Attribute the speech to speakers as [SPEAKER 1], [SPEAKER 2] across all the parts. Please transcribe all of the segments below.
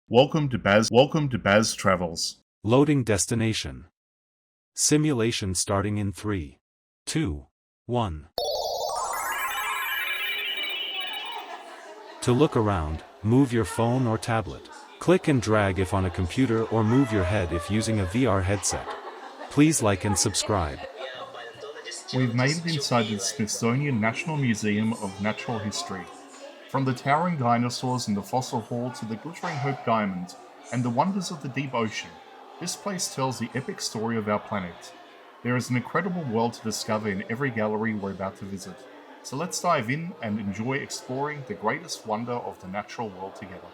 [SPEAKER 1] Welcome to Baz Travels.
[SPEAKER 2] Loading destination. Simulation starting in 3, 2, 1. To look around, move your phone or tablet. Click and drag if on a computer or move your head if using a VR headset. Please like and subscribe.
[SPEAKER 1] We've made it inside the Smithsonian National Museum of Natural History. From the towering dinosaurs in the fossil hall to the glittering Hope Diamond and the wonders of the deep ocean, this place tells the epic story of our planet. There is an incredible world to discover in every gallery we're about to visit. So let's dive in and enjoy exploring the greatest wonder of the natural world together.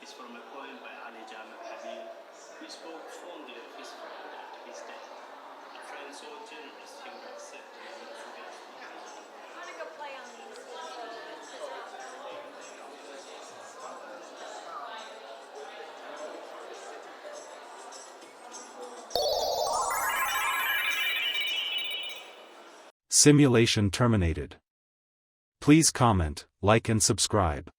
[SPEAKER 3] From a poem by Ali Jama Habib, who spoke fondly of his friend at his death. A friend so generous he would accept him and forget.
[SPEAKER 4] I'm gonna go play on these.
[SPEAKER 2] Simulation terminated. Please comment, like and subscribe.